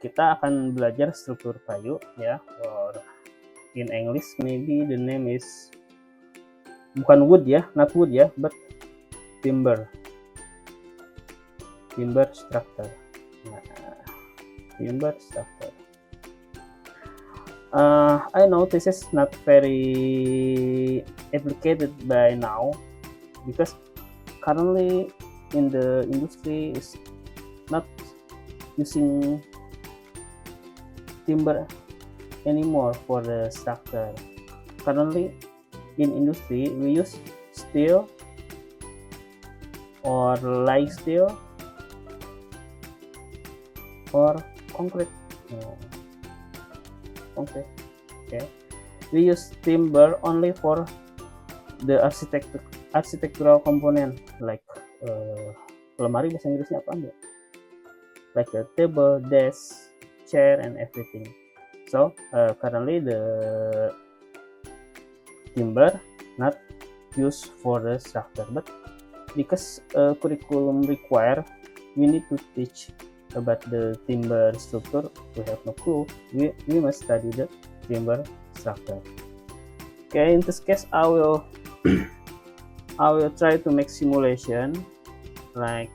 kita akan belajar struktur kayu ya, or in English maybe the name is bukan wood ya, not wood ya, but timber structure. Timber structure. I know this is not very applicated by now because currently in the industry is not using timber anymore for the structure. Currently in industry we use steel or light steel or concrete. Okay, we use timber only for the architectural component like lemari bahasa Inggrisnya apa enggak? Like a table, desk, chair, and everything. So currently the timber not used for the structure, but because curriculum require we need to teach about the timber structure. We have no clue. We must study the timber structure. Okay, in this case I will try to make simulation like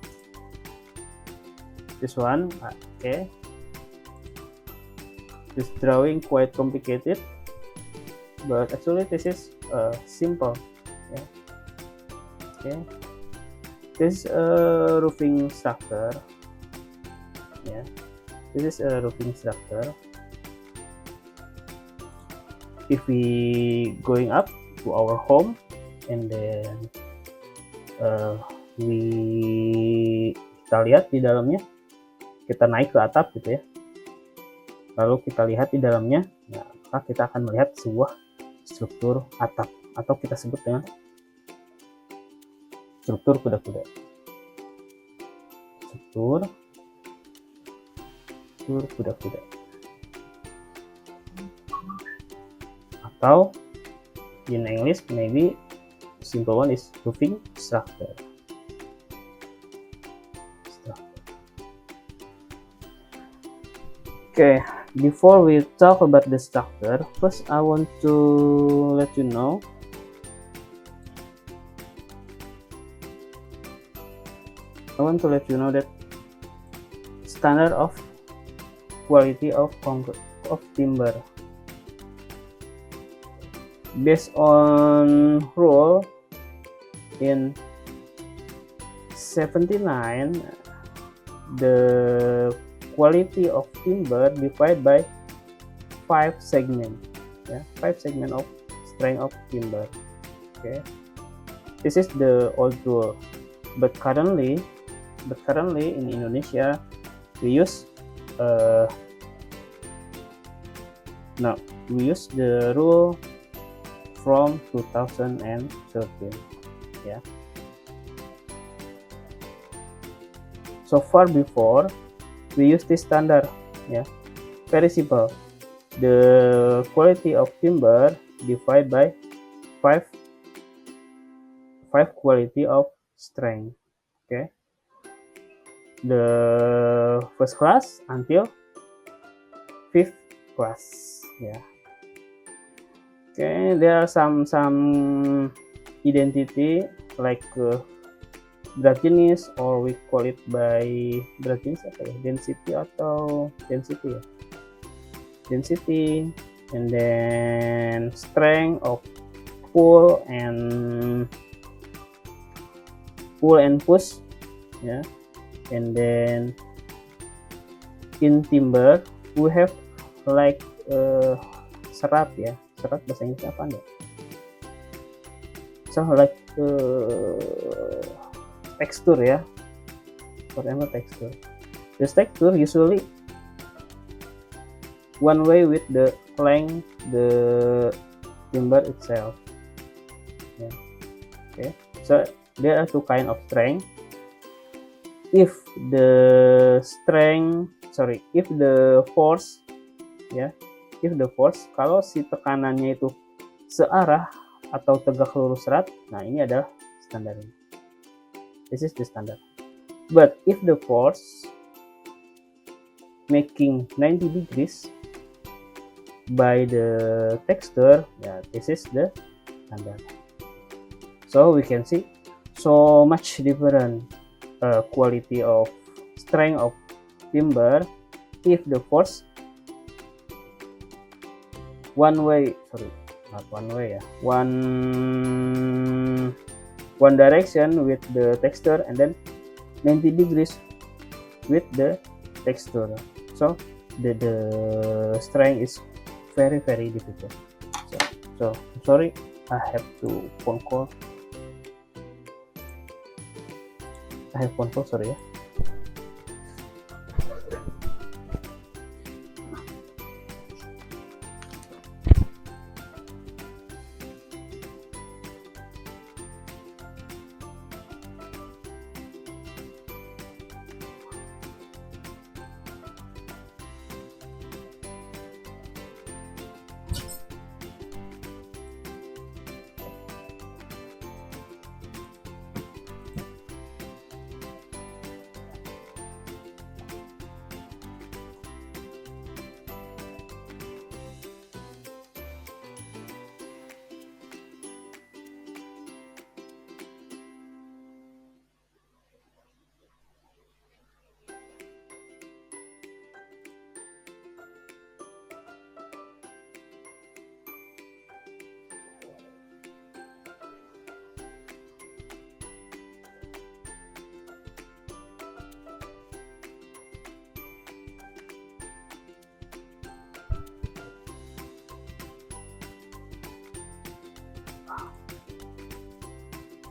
this one. Okay, this drawing quite complicated, but actually this is simple. Yeah. Okay, this is a roofing structure. Yeah, this is a roofing structure. If we going up to our home and then kita lihat di dalamnya, kita naik ke atap gitu ya, lalu kita lihat di dalamnya, nah, maka kita akan melihat sebuah struktur atap atau kita sebut dengan struktur kuda-kuda. Struktur kuda-kuda, atau in English maybe simple one is roofing structure. Okay, before we talk about the structure, first I want to let you know that standard of quality of timber based on rule in 79, the quality of timber divided by 5 segment, yeah, 5 segment of strength of timber. Okay, this is the old rule, but currently in Indonesia we use the rule from 2013. Yeah, so far before we use this standard. Yeah, very simple. The quality of timber divided by 5 quality of strength. Okay, the first class until 5th class. Yeah. Okay, there are some identity like Draginis, or we call it by Draginis apa ya? Density atau density ya? Density, and then strength of pull and push, yeah. And then in timber we have like serat ya. Serat bahasa Inggrisnya apa nih? So like texture ya, whatever texture. This texture usually one way with the length the timber itself. Yeah. Okay, so there are 2 kind of strength. If the force, ya, kalau si tekanannya itu searah atau tegak lurus serat, nah ini adalah standarnya. This is the standard. But if the force making 90 degrees by the texture. Yeah, this is the standard. So we can see so much different quality of strength of timber if the force one direction with the texture, and then 90 degrees with the texture. So the strength is very difficult. So I'm sorry, I have phone call, sorry ya.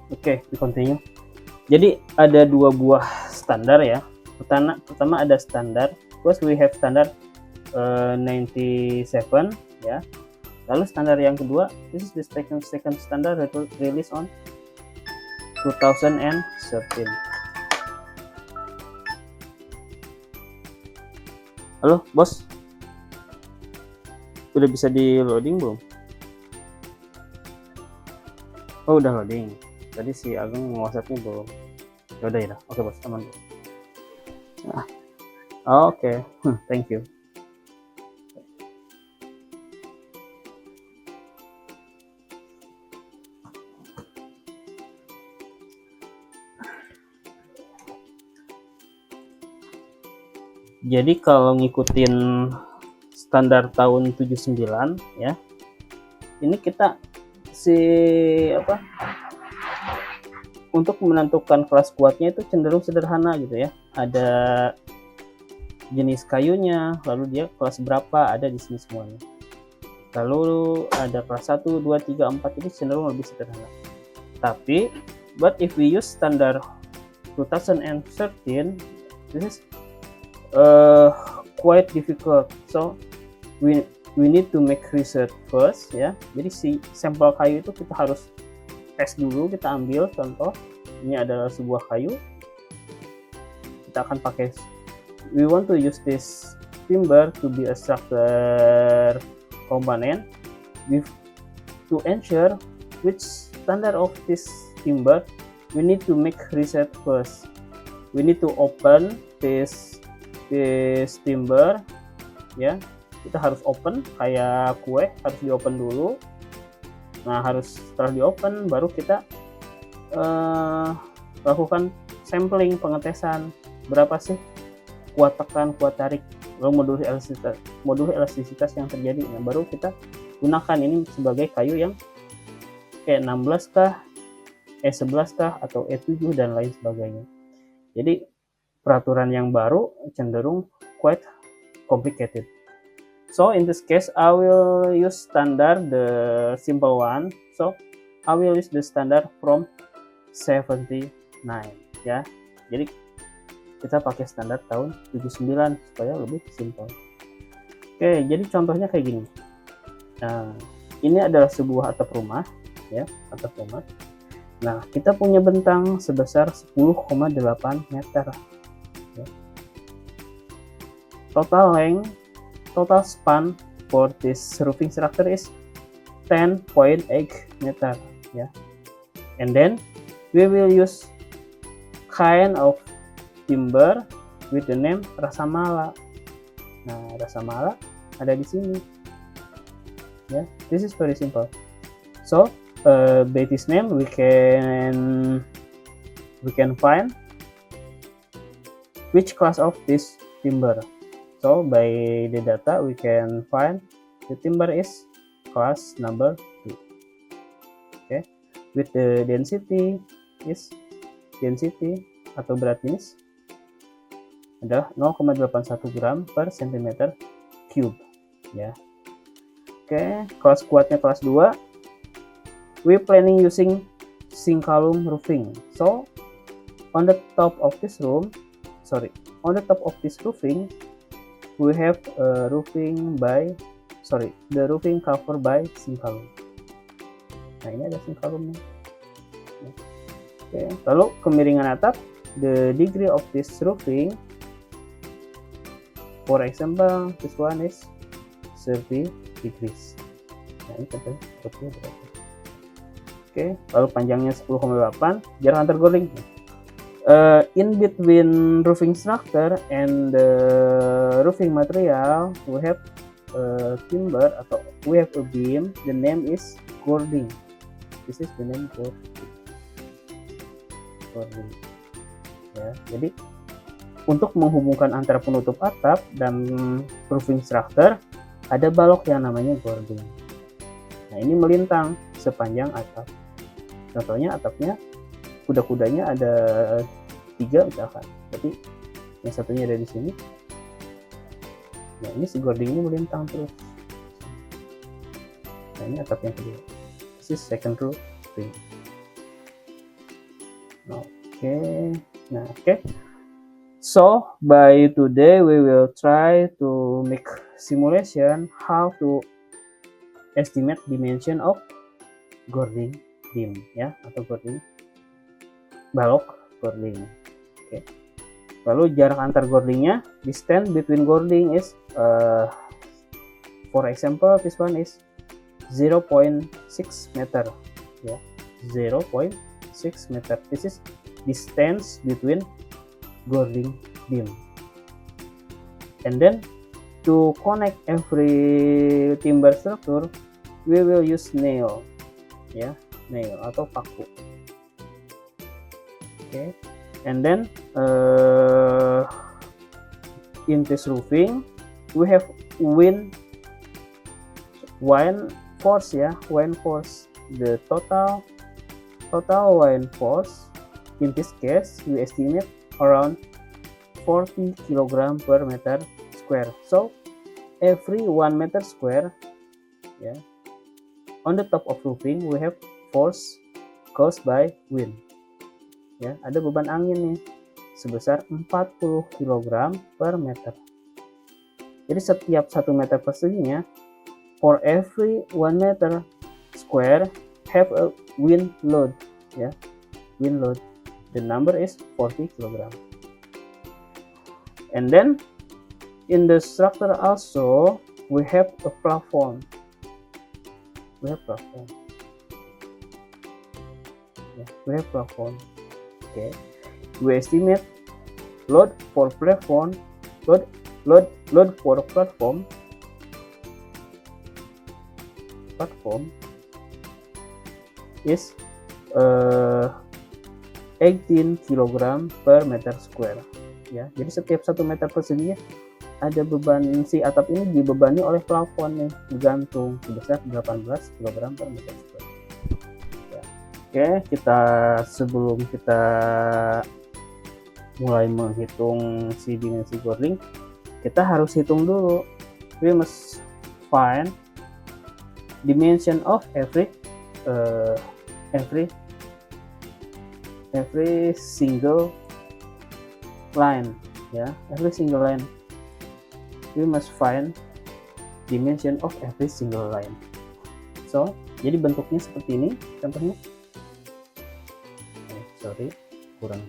Oke, we continue. Jadi ada dua buah standar ya. Pertama ada standar. First we have standard 97 ya. Lalu standar yang kedua, this is the second standard that was released on 2013. Halo, bos. Udah bisa di loading belum? Oh, udah loading. Tadi si Agung WhatsApp-nya belum. Yaudah ya. Oke, bos, aman. Nah. Oke. Thank you. Jadi kalau ngikutin standar tahun 79 ya. Ini kita untuk menentukan kelas kuatnya itu cenderung sederhana gitu ya. Ada jenis kayunya, lalu dia kelas berapa ada di sini semuanya. Lalu ada kelas 1, 2, 3, 4 ini cenderung lebih sederhana. Tapi but if we use standard 2013, this is quite difficult. So we need to make research first ya. Jadi si sampel kayu itu kita harus tes dulu. Kita ambil contoh, ini adalah sebuah kayu, kita akan pakai, we want to use this timber to be a structure component with to ensure which standard of this timber. We need to make research first. We need to open this timber ya. Kita harus open kayak kue, harus di open dulu. Nah, setelah di open baru kita lakukan sampling, pengetesan berapa sih kuat tekan, kuat tarik, lalu modul elastisitas yang terjadi. Nah, baru kita gunakan ini sebagai kayu yang kayak 16 kah, E11 kah, atau E7 dan lain sebagainya. Jadi peraturan yang baru cenderung quite complicated. So in this case, I will use standard, the simple one. So I will use the standard from 79 ya. Jadi kita pakai standar tahun 79 supaya lebih simple. Oke, jadi contohnya kayak gini. Nah, ini adalah sebuah atap rumah ya, atap rumah. Nah, kita punya bentang sebesar 10,8 meter. Ya. Total span for this roofing structure is 10.8 meter ya. And then we will use kind of timber with the name Rasamala. Nah, rasa mala ada di sini. Ya, this is very simple. So, by this name we can find which class of this timber. So by the data we can find the timber is class number 2. Okay, with the density atau berat jenis adalah 0,81 gram per cm cube. Ya. Oke, kelas kuatnya kelas 2. We planning using Sinkalum roofing. So on the top of this roofing, we have the roofing cover by Sinkalum. Nah, ini ada Sinkalumnya. Oke, lalu kemiringan atap, the degree of this roofing, for example, this one is 30 degrees. Nah, ini contohnya 30 derajat. Oke, lalu panjangnya 10,8, jarak antar gording. In between roofing structure and the roofing material, we have timber atau we have a beam. The name is gording. This is the name gording. Ya, jadi untuk menghubungkan antara penutup atap dan roofing structure ada balok yang namanya gording. Nah, ini melintang sepanjang atap. Contohnya atapnya kuda-kudanya ada 3 misalkan, jadi yang satunya ada di sini. Nah, ini si gording ini melintang terus. Nah, ini atap yang kedua. This is second roofing. Oke. So by today we will try to make simulation how to estimate dimension of gording beam, ya, atau gording balok gording. Oke. Lalu jarak antar gordingnya, distance between gording is for example this one is 0.6 meter, ya, 0.6 meter. This is distance between gording beam. And then to connect every timber structure we will use nail, ya, nail atau paku. Okay, and then in this roofing we have wind force, ya, wind force. The total wind force in this case we estimate around 40 kg per meter square. So every 1 meter square, ya, on the top of roofing we have force caused by wind. Ya, ada beban angin nih sebesar 40 kg per meter. Jadi setiap 1 meter perseginya, for every 1 meter square have a wind load, ya, wind load. The number is 40 kg. And then in the structure also we have a plafond. We have plafond. Okay. We estimate load for plafond, load for platform is 18 kg per meter square. Ya, jadi setiap 1 meter perseginya ada beban, si atap ini dibebani oleh plafon nih, digantung sebesar 18 kg per meter square. Ya. Oke, sebelum kita mulai menghitung si dimensi gording, kita harus hitung dulu. We must find dimension of every single line, ya, every single line. We must find dimension of every single line. So, jadi bentuknya seperti ini contohnya. Kurang.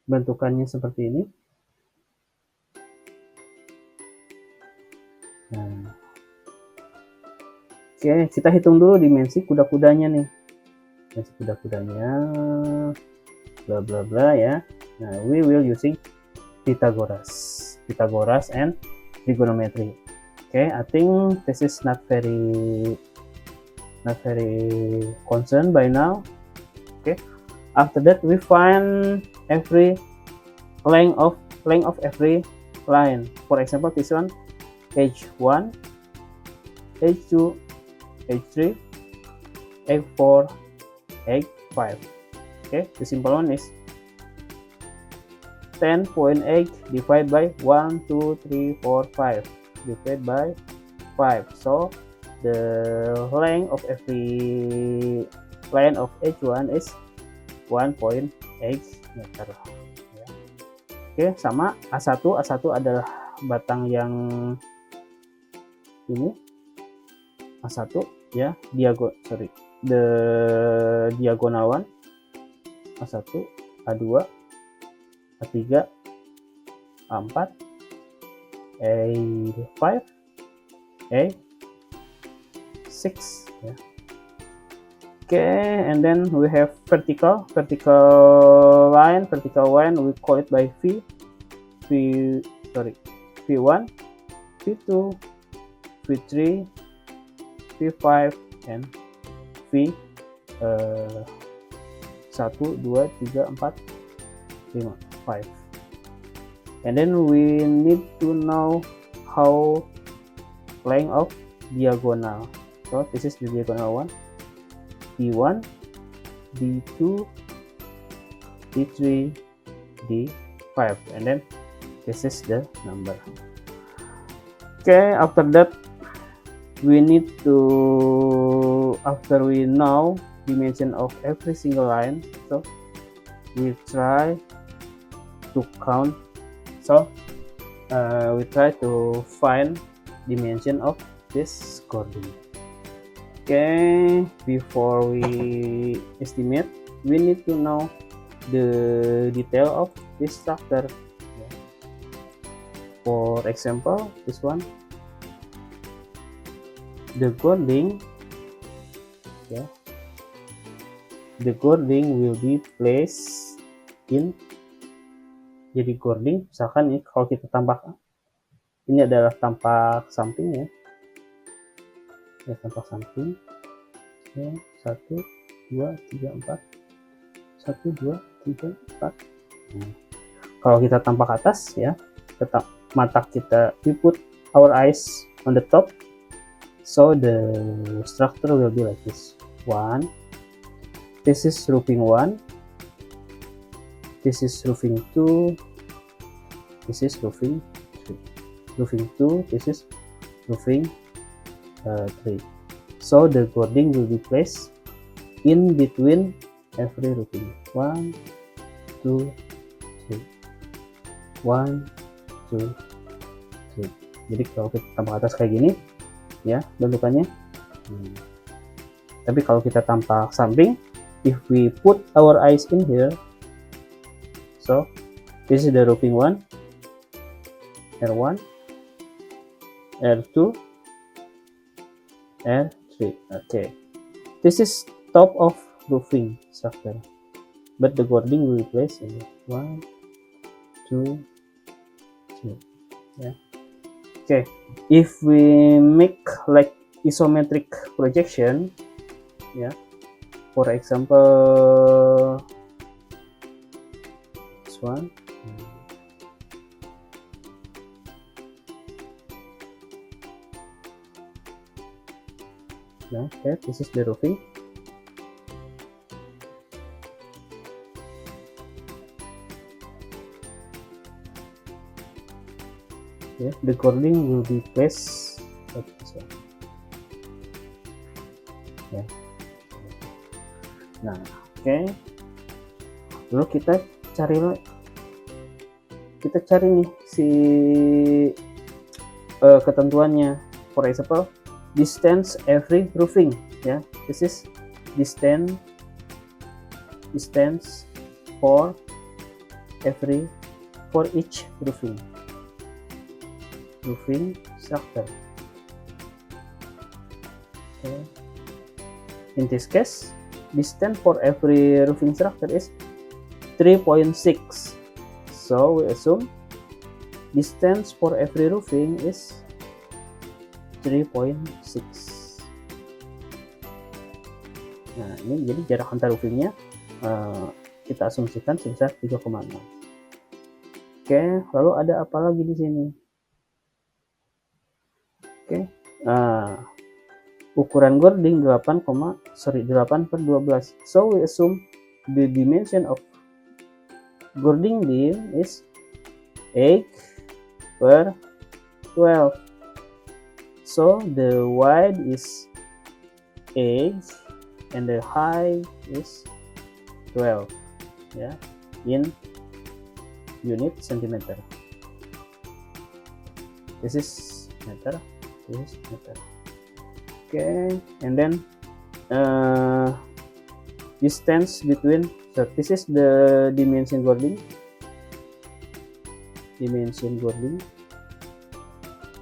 Bentukannya seperti ini. Nah, oke, kita hitung dulu dimensi kuda-kudanya nih. Dimensi kuda-kudanya, bla bla bla, ya. Nah, we will using Pythagoras and trigonometry. Okay, I think this is not very concerned by now. Okay, after that we find every length of every line. For example, this one h1, h2, h3, h4, h5. Okay, the simple one is 10.8 divided by 1, 2, 3, 4, 5 divided by 5. So the length of every line of h1 is 1.8 meter. Oke, sama A1 adalah batang yang ini A1 ya, the diagonal one A1, A2, A3, A4, A5, A6 ya. Okay, and then we have vertical line, we call it by V1, V2, V3, V5, and V1, 2, 3, 4, 5. And then we need to know how length of diagonal. So this is the diagonal one, D1, D2, D3, D5, and then this is the number. Okay, after that we need to, after we know dimension of every single line, so we try to count. So we try to find dimension of this cording. Okay, before we estimate, we need to know the detail of this structure. For example, this one, the cording, yeah, the cording will be placed in. Jadi cording, misalkan ini kalau kita tampak, ini adalah tampak samping ya. Ya, tampak samping ya, 1, 2, 3, 4 1, 2, 3, 4. Kalau kita tampak atas ya, tetap mata kita, we put our eyes on the top, so the structure will be like this. 1, this is roofing 1, this is roofing 2, this is roofing 3, roofing 2, this is roofing 3. So the cording will be placed in between every roofing. 1, 2, 3. 1, 2, 3. Jadi kalau kita tampak atas kayak gini ya bentukannya. Tapi kalau kita tampak samping, if we put our eyes in here, so this is the roofing 1, R1, R2, R3. Okay, this is top of roofing structure, but the cording will be placed in 1, 2, 3. Yeah. Okay, if we make like isometric projection, yeah, for example this one, yeah, okay, this is the roofing. Yeah, the cording will be placed like this one. Yeah. Nah, oke. Okay. Lalu kita cari nih si ketentuannya. For example, distance every roofing. Ya, this is distance for each roofing structure. Okay. In this case, distance for every roofing structure is 3.6. So we assume distance for every roofing is 3.6. Nah, ini jadi jarak antar roofingnya kita asumsikan sebesar 3,6. Oke, lalu ada apa lagi di sini? Oke, ukuran gording 8/12. So we assume the dimension of gording beam is 8/12. So the wide is 8 and the height is 12, ya, in unit centimeter. This is meter, this is meter. Okay, and then distance between, so this is the dimension gording,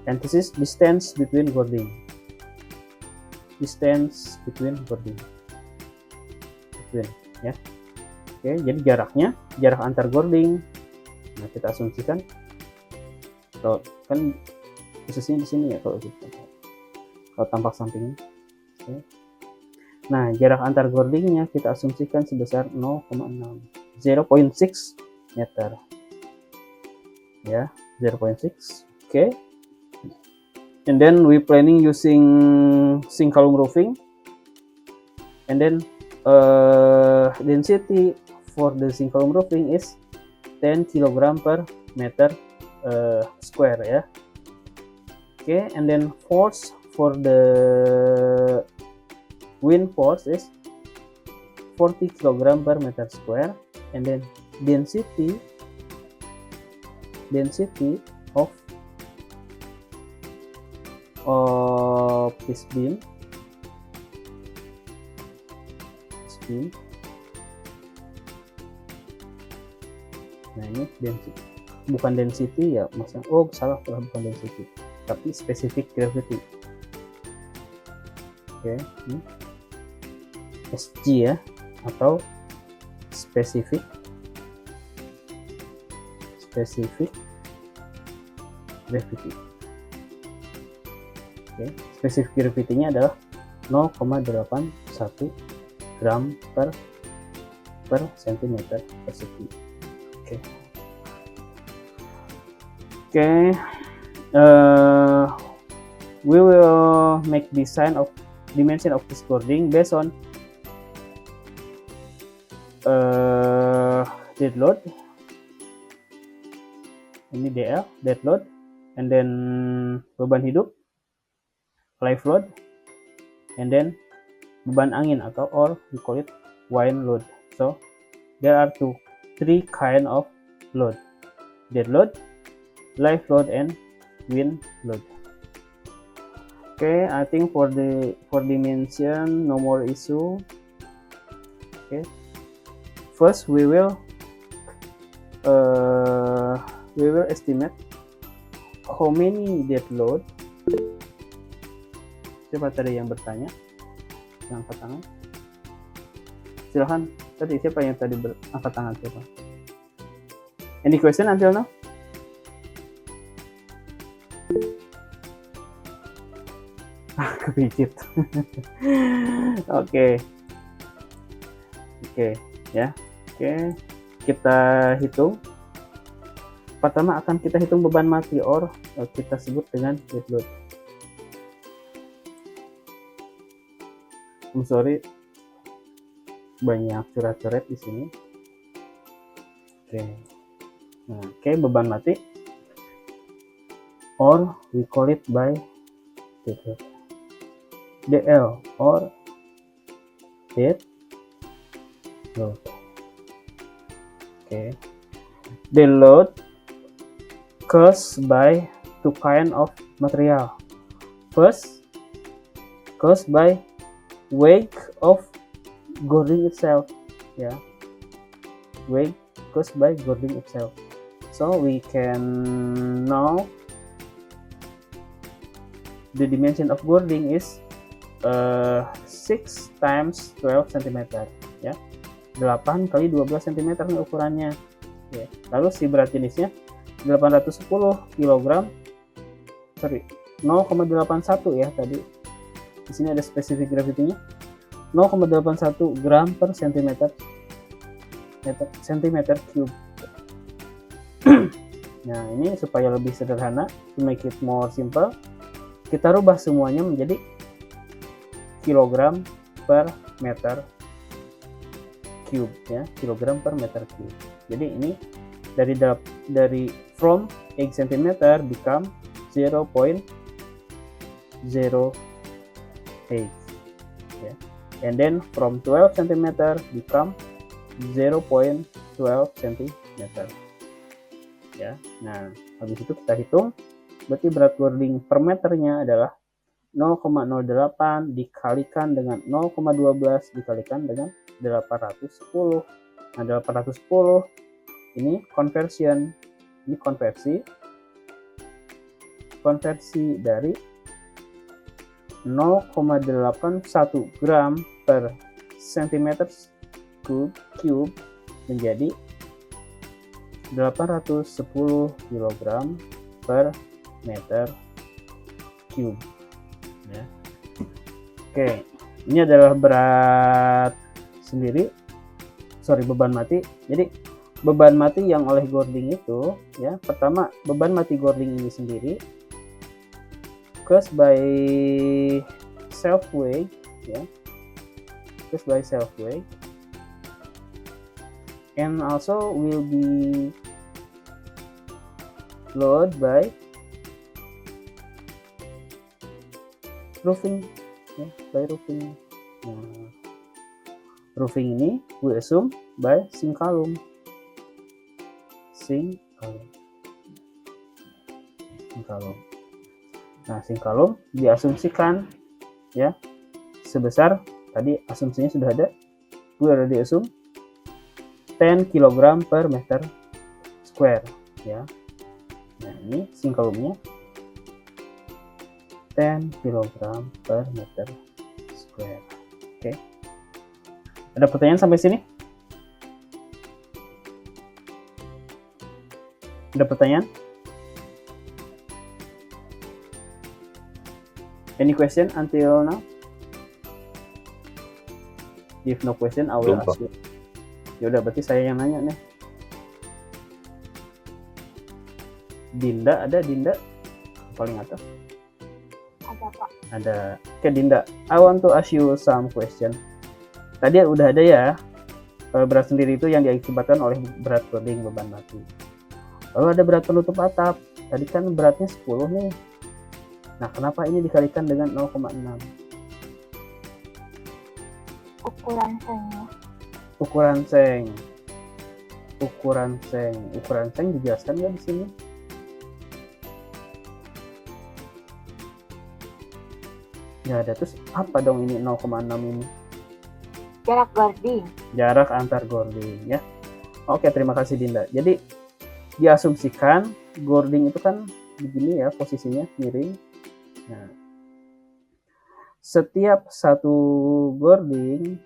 and this is distance between gording, ya. Oke, jadi jarak antar gording, nah kita asumsikan, kalau kan posisinya di sini ya, kalau tampak sampingnya. Oke. Nah, jarak antar gordingnya kita asumsikan sebesar 0,6 meter, ya, 0.6. Oke. And then we planning using zinc column roofing, and then density for the zinc column roofing is 10 kg per meter square, ya. Okay, and then force for the wind force is 40 kg per meter square, and then density of this beam, nah ini density, bukan density ya maksudnya, salah, bukan density tapi specific gravity. Oke, SG ya, atau specific gravity. Oke, specific gravity-nya adalah 0,81 gram per centimeter persegi. Oke. We will make design of dimension of this gording based on dead load. Ini DL, dead load, and then beban hidup, live load, and then beban angin or we call it wind load. So there are three kind of load: dead load, live load, and wind load. Okay, I think for dimension no more issue. Okay, first we will estimate how many dead load. Siapa tadi yang bertanya? Yang angkat tangan? Silahkan. Tadi siapa yang tadi angkat tangan? Siapa? Any question until now? Kepicit. Oke, ya. Oke, kita hitung. Pertama akan kita hitung beban mati, or kita sebut dengan dead load. I'm sorry, banyak coret-coret di sini. Oke. Nah, beban mati, or we call it by dead load. DL or dead load. Okay. Dead load caused by two kind of material. First, caused by weight of gording itself, yeah, weight caused by gording itself. So we can know the dimension of gording is 6 times 12 cm, ya, 8 kali 12 cm nih ukurannya, ya. Lalu si berat jenisnya 810 kg, sorry 0,81 ya tadi. Di sini ada spesifik gravitinya 0,81 gram per centimeter cube. Nah, ini supaya lebih sederhana, to make it more simple, kita rubah semuanya menjadi kilogram per meter cube ya, kilogram per meter cube. Jadi ini dari from 8 cm become 0.08 ya. And then from 12 cm become 0.12 cm ya. Nah, habis itu kita hitung, berarti berat Gording per meternya adalah 0,08 dikalikan dengan 0,12 dikalikan dengan 810. Nah, 810 ini conversion, ini konversi dari 0,81 gram per centimeter cube menjadi 810 kg per meter cube ya. Oke, ini adalah berat sendiri, beban mati. Jadi beban mati yang oleh Gording itu ya, pertama beban mati Gording ini sendiri caused by self weight ya, caused by self weight, and also will be load by roofing ya, by roofing. Nah, roofing ini we assume by sink column. Nah, sink column diasumsikan ya sebesar, tadi asumsinya sudah ada, we already assume 10 kg per meter square ya. Nah, ini sink column-nya 10 kg per meter square. Oke. Ada pertanyaan sampai sini? Ada pertanyaan? Any question until now? If no question, I will ask you. Yaudah, berarti saya yang nanya nih. Dinda, ada Dinda? Paling atas. Ada, Pak. Ada. Oke, Dinda. I want to ask you some question. Tadi udah ada ya, berat sendiri itu yang diakibatkan oleh berat Gording beban mati. Lalu ada berat penutup atap. Tadi kan beratnya 10 nih. Nah, kenapa ini dikalikan dengan 0,6? Ukuran sengnya. Ukuran seng dijelaskan nggak di sini? Ya ada, terus apa dong ini 0,6 ini? Jarak Gording. Jarak antar Gording ya. Oke, terima kasih Dinda. Jadi diasumsikan Gording itu kan begini ya posisinya, miring. Nah, setiap satu Gording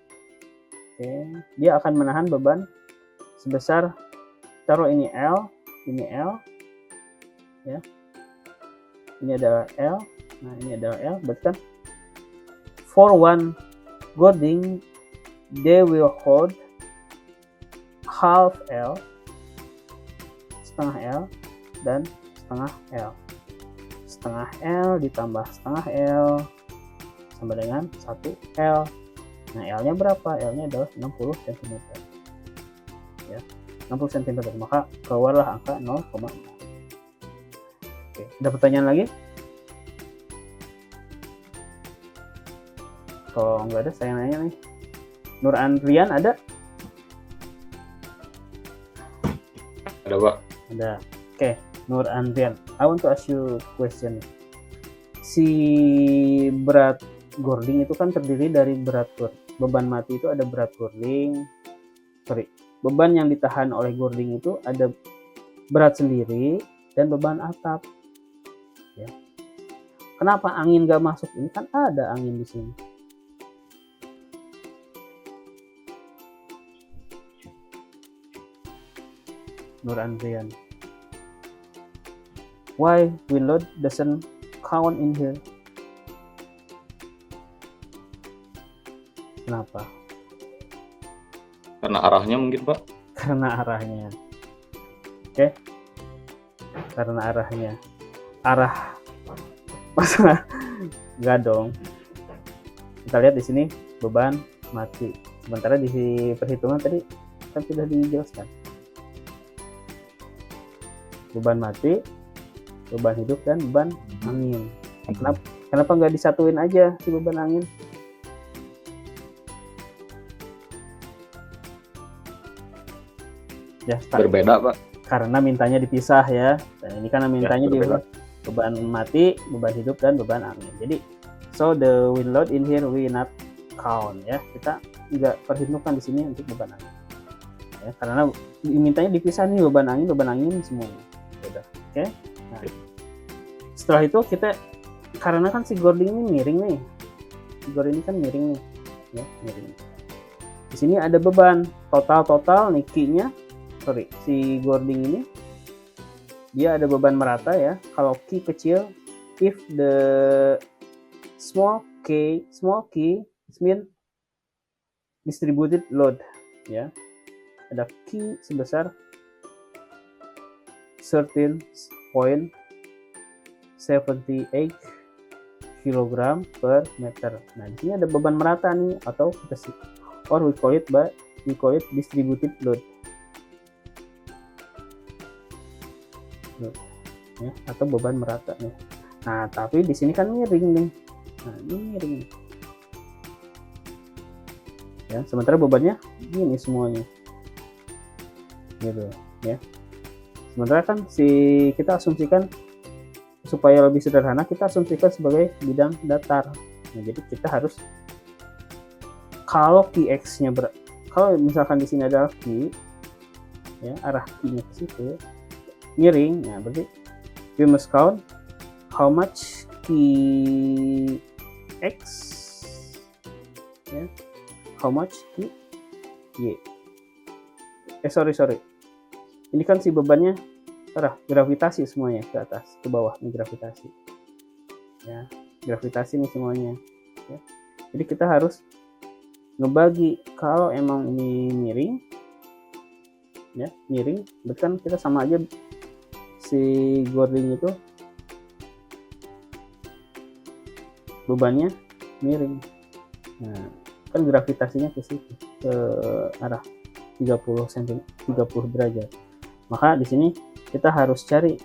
dia akan menahan beban sebesar, taruh ini L ya. Ini adalah L. Nah, ini adalah L, berarti kan for one Gording they will hold half L, setengah L, dan setengah L. Setengah L ditambah setengah L sama dengan 1 L. Nah, L-nya berapa? L-nya adalah 60 cm. Ya, 60 cm. Maka keluarlah angka 0,6. Oke, ada pertanyaan lagi? Kalau nggak ada, saya nanya nih. Nur Andrian ada? Ada, Pak. Ada. Oke, Nur Andrian, I want to ask you question. Si berat Gording itu kan terdiri dari beban mati itu ada berat Gording. Beban yang ditahan oleh Gording itu ada berat sendiri dan beban atap. Ya. Kenapa angin nggak masuk? Ini kan ada angin di sini. Nur Andrian. why wind load doesn't count in here? Kenapa? Karena arahnya mungkin, Pak. Karena arahnya. Oke. Karena arahnya. Arah. Masalah. Enggak dong. Kita lihat di sini beban mati. Sementara di perhitungan tadi kan sudah dijelaskan. Beban mati, beban hidup, dan beban angin. Kenapa nggak disatuin aja si beban angin? Ya, Berbeda, Pak. karena mintanya dipisah ya. Nah, ini karena mintanya di berbeda. beban mati, beban hidup, dan beban angin. Jadi, so the wind load in here we not count ya. Kita nggak perhitungkan di sini untuk beban angin. Ya, karena mintanya dipisah nih beban angin semuanya. Udah, oke. Nah, setelah itu kita, karena kan si Gording ini miring nih. Si Gording ini kan miring nih. Ya, miring. Di sini ada beban total Niki-nya. Si Gording ini dia ada beban merata ya. Kalau key kecil, if the small key mean distributed load ya. Ada key sebesar 13.78 kg per meter. Nah, di sini ada beban merata nih, atau or we call it distributed load. Ya, atau beban merata nih. Nah, tapi di sini kan miring nih. Nah, ini miring. Ya, sementara bebannya gini semuanya. Gitu, ya. Sementara kan kita asumsikan supaya lebih sederhana, kita asumsikan sebagai bidang datar. Nah, jadi kita harus, kalau Qx-nya kalau misalkan di sini ada Q, ya, arah Q-nya ke situ, miring, ya berarti we must count how much Qx, ya, how much Qy. Sorry. Ini kan si bebannya gravitasi semuanya ke atas, ke bawah, ini gravitasi. Ya, gravitasi nih semuanya. Ya. Jadi kita harus ngebagi, kalau emang ini miring, ya, miring, berarti kan kita sama aja si Gording itu bebannya miring. Nah, kan gravitasinya ke situ, ke arah 30 derajat. Maka di sini kita harus cari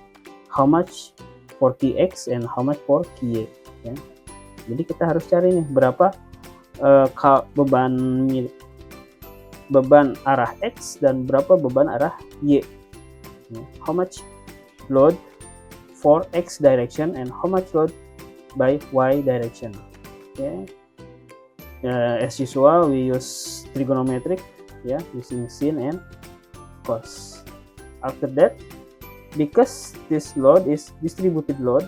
how much for Qx and how much for Qy ya. Jadi kita harus cari nih berapa beban arah X dan berapa beban arah Y. How much load for X direction and how much load by Y direction. Okay. As usual, we use trigonometric, using sin and cos. After that, because this load is distributed load,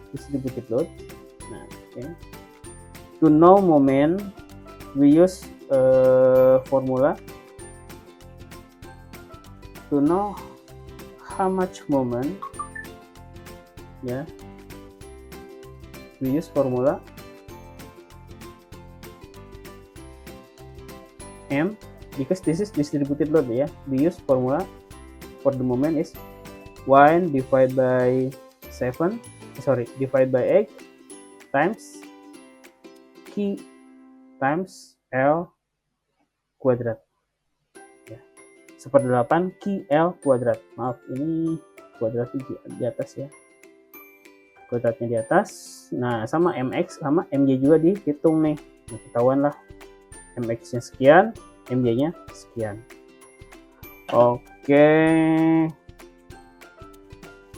distributed load. Nah, okay. To know moment, we use formula to know how much moment, we use formula M, because this is distributed load we use formula for the moment is 1 divided by 8 times Q times L kuadrat. 1/8 QL kuadrat. Maaf, ini kuadratnya di atas ya. Kuadratnya di atas. Nah, sama MX sama MY juga dihitung nih. Nah, ketahuan lah. MX-nya sekian, MY-nya sekian. Oke.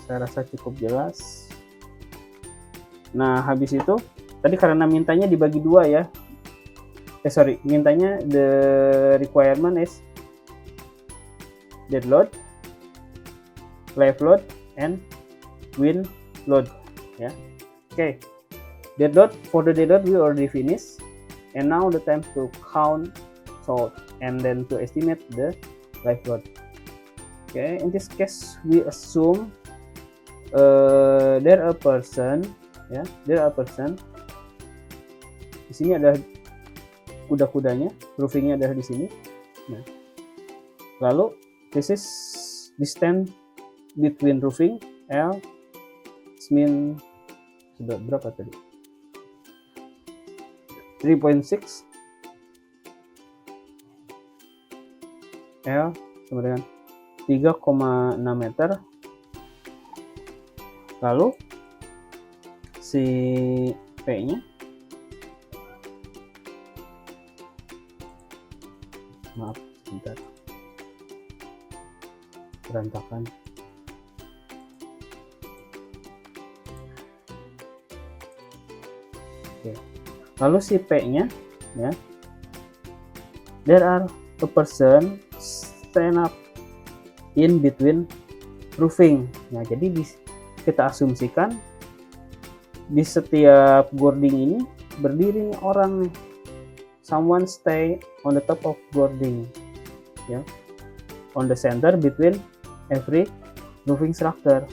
Saya rasa cukup jelas. Nah, habis itu tadi karena mintanya dibagi dua ya. Mintanya the requirement is dead load, live load, and wind load. Okay. Dead load, for the dead load we already finished, and now the time to count, and then to estimate the live load. Okay, in this case we assume there a person, ya, there a person. Di sini ada kuda-kudanya, roofingnya ada di sini. Nah, lalu this is distance between roofing L mean berapa tadi? 3.6 L sama dengan 3,6 meter. Lalu si P-nya, maaf sebentar, berantakan. Oke. Lalu si P-nya, ya, there are a person stand up in between roofing. Nah, jadi kita asumsikan di setiap boarding ini berdiri orang nih. Someone stay on the top of boarding, ya, on the center between every roofing structure.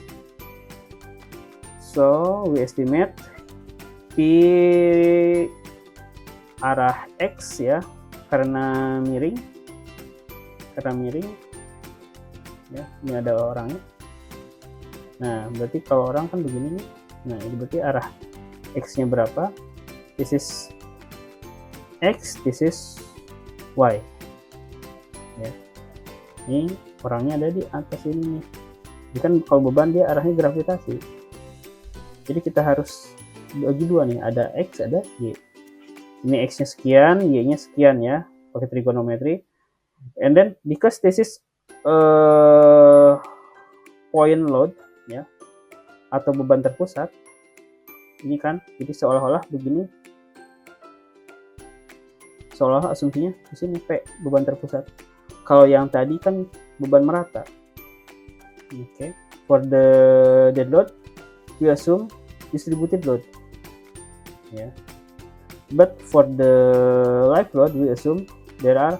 So we estimate di arah X, ya, karena miring, ya, ini ada orangnya. Nah, berarti kalau orang kan begini nih. Nah, ini berarti arah X-nya berapa? This is X, this is Y. Ya. Ini orangnya ada di atas ini nih. Ini kan kalau beban dia arahnya gravitasi. Jadi kita harus bagi dua nih, ada X, ada Y. Ini X-nya sekian, Y-nya sekian, ya, pakai trigonometri. And then because this is point load, ya, atau beban terpusat, ini kan, jadi seolah-olah begini, seolah-olah asumsinya di sini P beban terpusat. Kalau yang tadi kan beban merata. Oke. For the dead load, we assume distributed load. Ya. But for the live load, we assume there are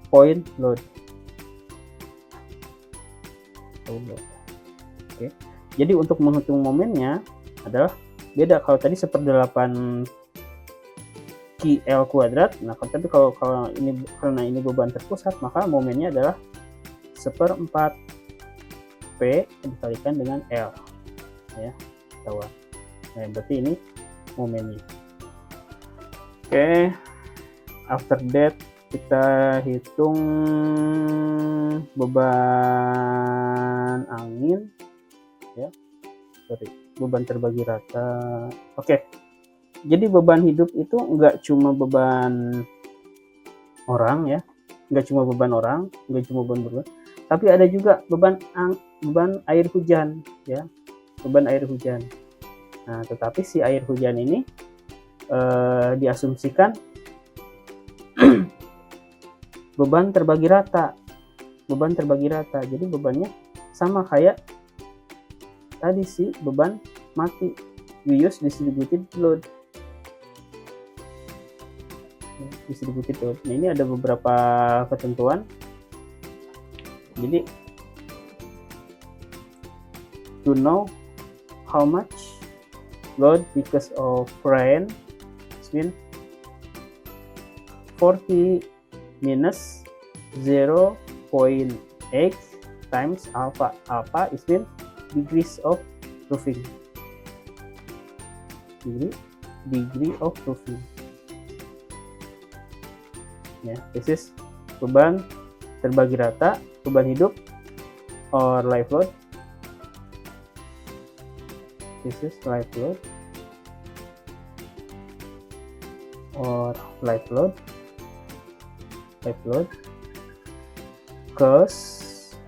point load. Oke. Jadi untuk menghitung momennya adalah beda. Kalau tadi 1/8 QL kuadrat. Nah, tapi kalau ini karena ini beban terpusat, maka momennya adalah 1/4 P dikalikan dengan L, ya, tahu. Nah, berarti ini momennya. Oke. After that kita hitung beban angin, ya, beban terbagi rata. Oke. Jadi beban hidup itu nggak cuma beban orang, ya, nggak cuma beban orang, nggak cuma beban, tapi ada juga beban air hujan, ya, beban air hujan. Nah, tetapi si air hujan ini diasumsikan beban terbagi rata, jadi bebannya sama kayak tadi si beban mati. We use distributed load. Nah, ini ada beberapa ketentuan. Jadi to know how much load because of rain, mean 40 minus 0.8 times alpha. Alpha is mean degrees of roofing. Degree of roofing. Ya, this is beban terbagi rata, beban hidup or live load. This is live load or live load caused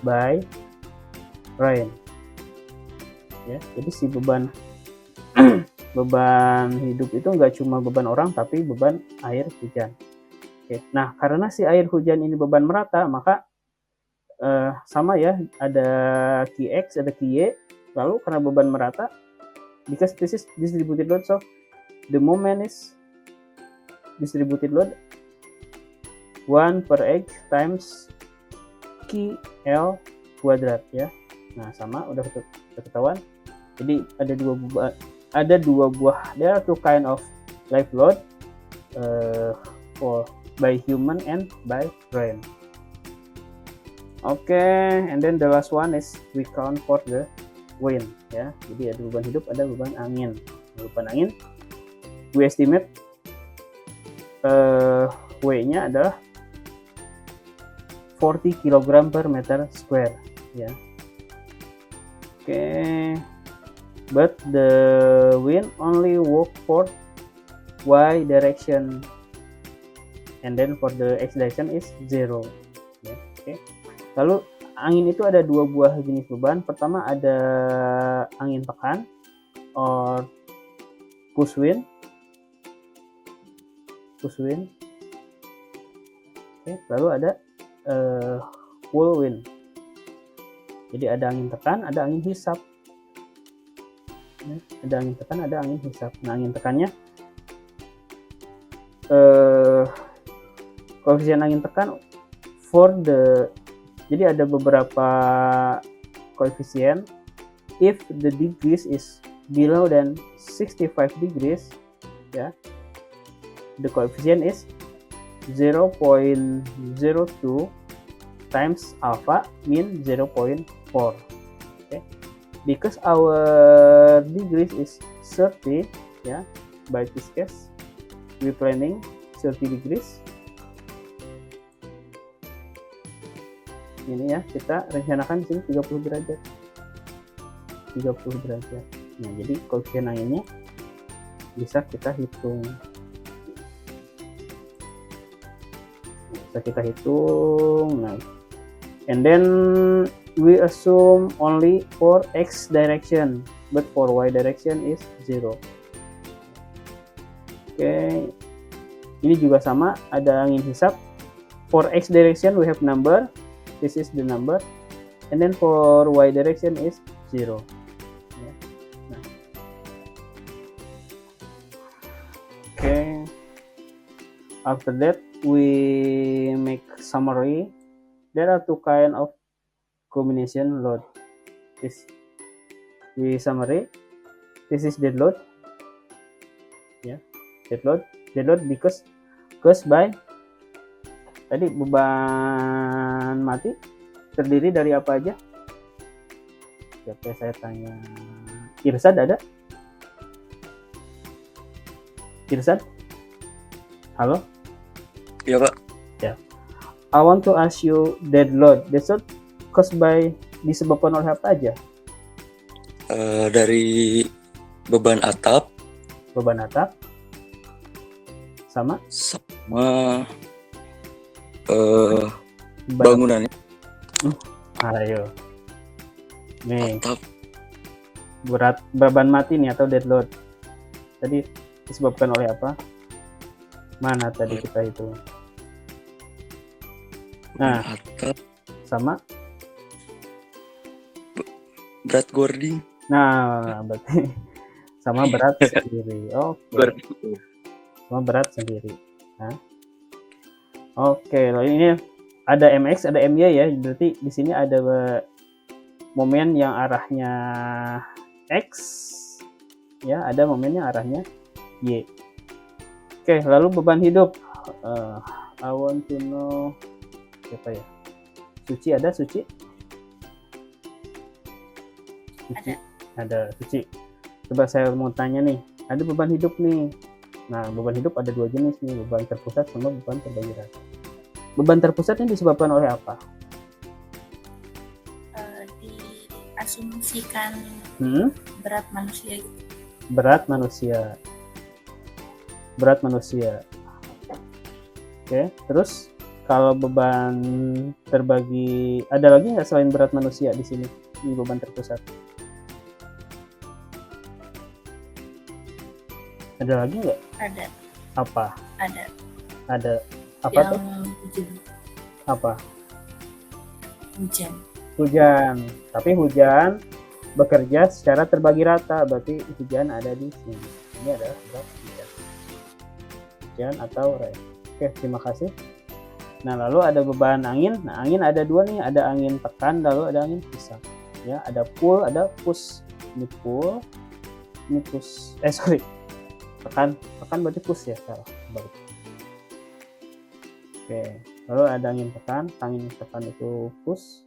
by rain. Ya, jadi si beban beban hidup itu nggak cuma beban orang, tapi beban air hujan. Oke. Nah, karena si air hujan ini beban merata, maka sama, ya, ada Qx, ada Qy. Lalu karena beban merata, because this is distributed load, so the moment is distributed load 1/X times QL kuadrat, ya. Nah, sama udah ketahuan. Jadi ada dua buah, there are two kind of live load for by human and by brain. Okay, and then the last one is we count for the wind, ya. Jadi ada beban hidup, ada beban angin. Beban angin we estimate W-nya adalah 40 kg per meter square, ya. Okay, but the wind only work for y direction, and then for the x direction is 0, ya. Okay. Lalu angin itu ada dua buah jenis beban. Pertama ada angin tekan or push wind. Okay. Lalu ada pull wind. Jadi ada angin tekan, ada angin hisap. Ada angin tekan, ada angin hisap. Nah, angin tekannya koefisien angin tekan jadi ada beberapa koefisien. If the degrees is below than 65 degrees, ya, the coefficient is 0.02 times alpha, mean 0.4. Okay, because our degrees is 30, ya, by this case we planning 30 degrees. Ini ya, kita rencanakan di sini 30 derajat. Nah, jadi koefisien anginnya bisa kita hitung. Nah, and then we assume only for x direction, but for y direction is 0. Okay, ini juga sama, ada angin hisap. For x direction we have number, this is the number, and then for y direction is 0. Yeah. Nah. Okay, after that we make summary. There are two kind of combination load. This we summary. This is dead load. Yeah, dead load because caused by tadi beban mati terdiri dari apa aja? Oke, saya tanya. Irsad ada? Irsad? Halo? Iya, Pak. Ya. I want to ask you dead load. Dead load caused by disebabkan oleh apa aja? Dari beban atap sama bangunannya. Ayo. Nih, Atap. berat beban mati nih atau dead load. Tadi disebabkan oleh apa? Mana tadi kita itu? Nah, Atap. sama Berat guarding. nah, berarti sama berat sendiri. Oke. Sama berat sendiri. Nah. Oke, lalu ini ada MX, ada MY ya. Berarti di sini ada momen yang arahnya X, ya, ada momen yang arahnya Y. Oke, lalu beban hidup. I want to know siapa ya? Suci ada Suci? Ada Suci. Coba saya mau tanya nih, ada beban hidup nih. Nah, beban hidup ada dua jenis nih, beban terpusat sama beban terbagi rata. Beban terpusat ini disebabkan oleh apa? Diasumsikan berat manusia gitu. Berat manusia. Oke, terus kalau beban terbagi, ada lagi nggak selain berat manusia di sini? Ini beban terpusat. Ada lagi nggak? Ada. Apa? Ada. Apa yang tuh? hujan. Apa? Hujan. Tapi hujan bekerja secara terbagi rata, berarti hujan ada di sini. Ini adalah berat hujan atau rain. Oke, terima kasih. Nah, lalu ada beban angin. Nah, angin ada dua nih, ada angin tekan, lalu ada angin hisap. ya, ada pull, ada push. Ini pull, ini push. Tekan berarti push ya, salah. Baru. Oke, lalu ada angin tekan itu push,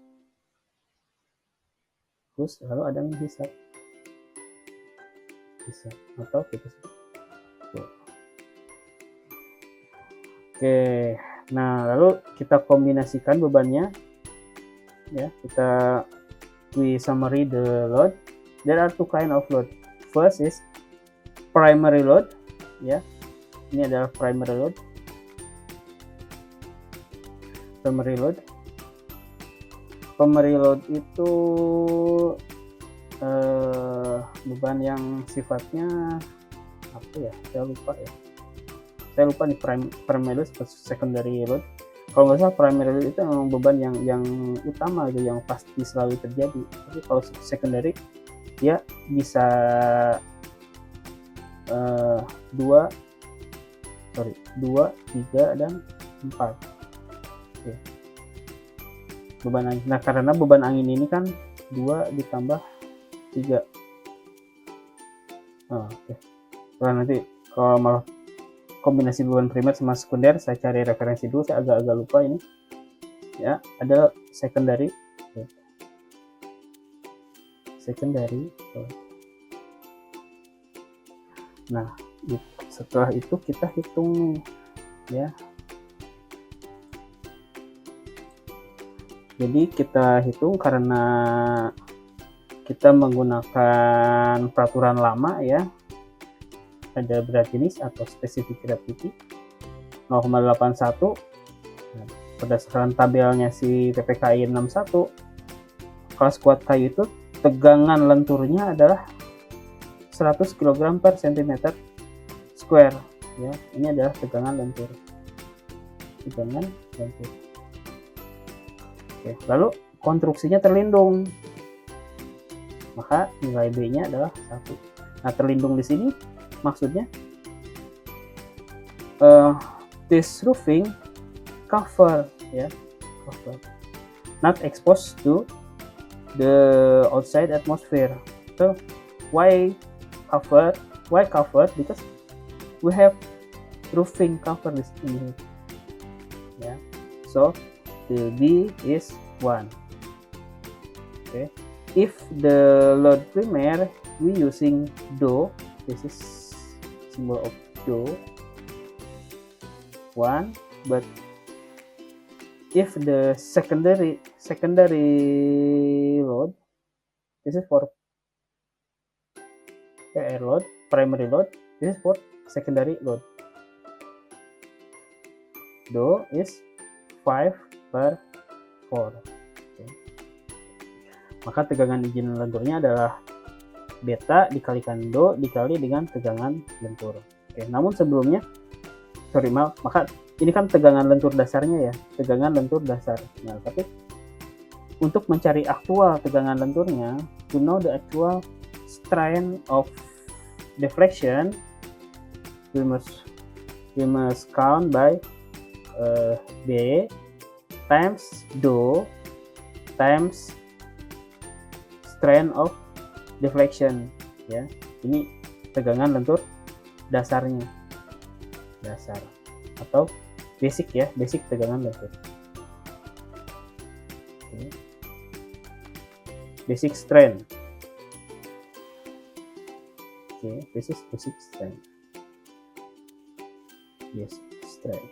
lalu ada angin hisap atau kita sebut. Oke, nah lalu kita kombinasikan bebannya, ya, we summary the load. There are two kind of load. First is primary load, ya, ini adalah primary load. Primary load itu beban yang sifatnya apa ya? Saya lupa nih primary load atau secondary load. Kalau nggak salah primary load itu memang beban yang utama gitu, yang pasti selalu terjadi. Tapi kalau secondary dia bisa 2, 3 dan 4. Oke. Beban angin. Nah, karena beban angin ini kan 2 ditambah 3. Oke. Nah, nanti kalau malah kombinasi beban primer sama sekunder, saya cari referensi dulu, saya agak lupa ini. Ya, ada secondary. Nah, setelah itu kita hitung nih, ya. Jadi kita hitung karena kita menggunakan peraturan lama, ya. Ada berat jenis atau specific gravity 0,81. Nah, berdasarkan tabelnya si PPKI 61, kelas kuat kayu itu tegangan lenturnya adalah 100 kg per cm square, ya. Ini adalah tegangan lentur. Oke, lalu konstruksinya terlindung, maka nilai B-nya adalah 1. Nah, terlindung di sini maksudnya this roofing cover, ya, not exposed to the outside atmosphere. So why covered? Because we have roofing cover this in here, yeah. So the B is 1. Okay, if the load primer we using dou, this is symbol of dou 1, but if the secondary load, this is for PR load, primary load, this is for secondary load. Dou is 5/4. Okay. Maka tegangan izin lenturnya adalah beta dikalikan dou dikali dengan tegangan lentur. Oke, namun sebelumnya, maka ini kan tegangan lentur dasarnya, ya, tegangan lentur dasar. Nah, tapi untuk mencari aktual tegangan lenturnya, to know the actual strain of deflection, we must count by B times dou times strain of deflection, ya. Ini tegangan lentur dasarnya, atau basic, ya, basic tegangan lentur. Okay. Basic strain. Okay, this is basic strain. Yes, strain.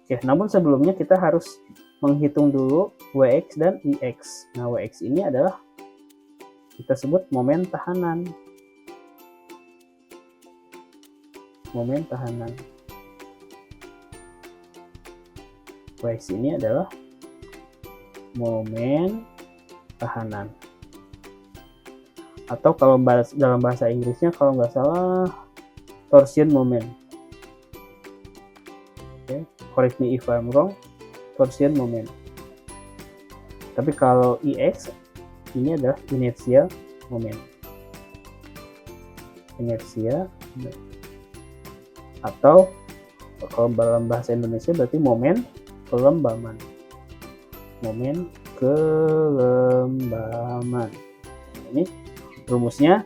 Oke, namun sebelumnya kita harus menghitung dulu Wx dan Ix. Nah, Wx ini adalah kita sebut momen tahanan. Wx ini adalah momen tahanan. Atau kalau dalam bahasa Inggrisnya, kalau nggak salah, torsion moment. Okay. Correct me if I'm wrong, torsion moment. Tapi kalau Ix ini adalah inertia moment. Atau kalau dalam bahasa Indonesia berarti momen kelembaman. kelembaman. Ini rumusnya,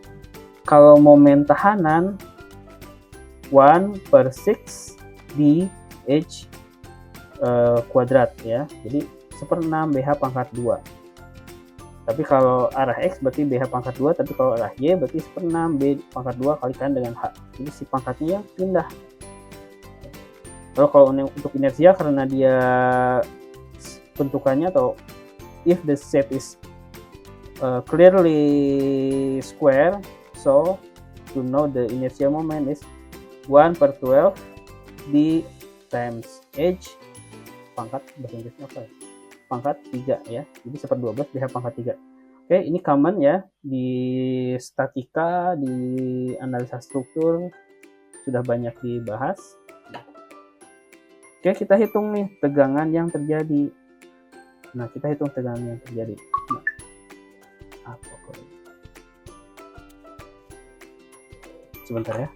kalau momen tahanan 1/6 dh kuadrat ya, jadi 1/6 BH pangkat 2. Tapi kalau arah X berarti BH pangkat 2, tapi kalau arah Y berarti 1/6 B pangkat 2 kalikan dengan H. Jadi si pangkatnya yang pindah. Lalu kalau untuk inersia, karena dia bentukannya, atau if the shape is clearly square, so to know the inertia moment is 1/12 d times h pangkat, bahasa Inggrisnya apa ya? Pangkat 3 ya. Jadi 1/12 BH pangkat 3. Oke, ini common ya di statika, di analisa struktur sudah banyak dibahas. Oke, kita hitung nih tegangan yang terjadi. Nah, kita hitung tegangan yang terjadi. Nah, apa kok? Sebentar ya.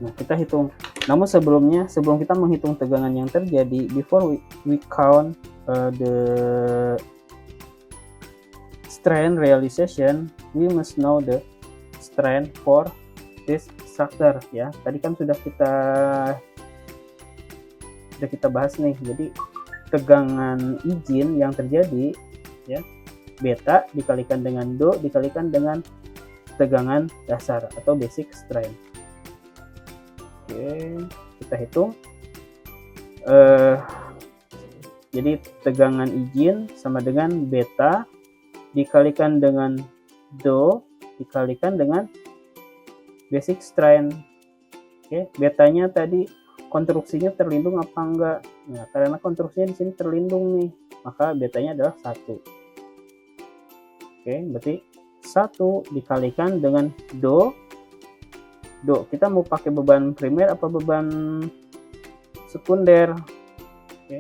Nah, kita hitung. Namun sebelum kita menghitung tegangan yang terjadi, before we count the strain realization, we must know the strain for this structure ya. Tadi kan sudah kita bahas nih. Jadi tegangan izin yang terjadi ya, beta dikalikan dengan do dikalikan dengan tegangan dasar atau basic strain. Oke, kita hitung. Jadi tegangan izin sama dengan beta dikalikan dengan do dikalikan dengan basic strain. Oke, betanya tadi konstruksinya terlindung apa enggak? Nah, karena konstruksinya di sini terlindung nih, maka betanya adalah 1. Oke, berarti 1 dikalikan dengan do. Kita mau pakai beban primer apa beban sekunder? Oke.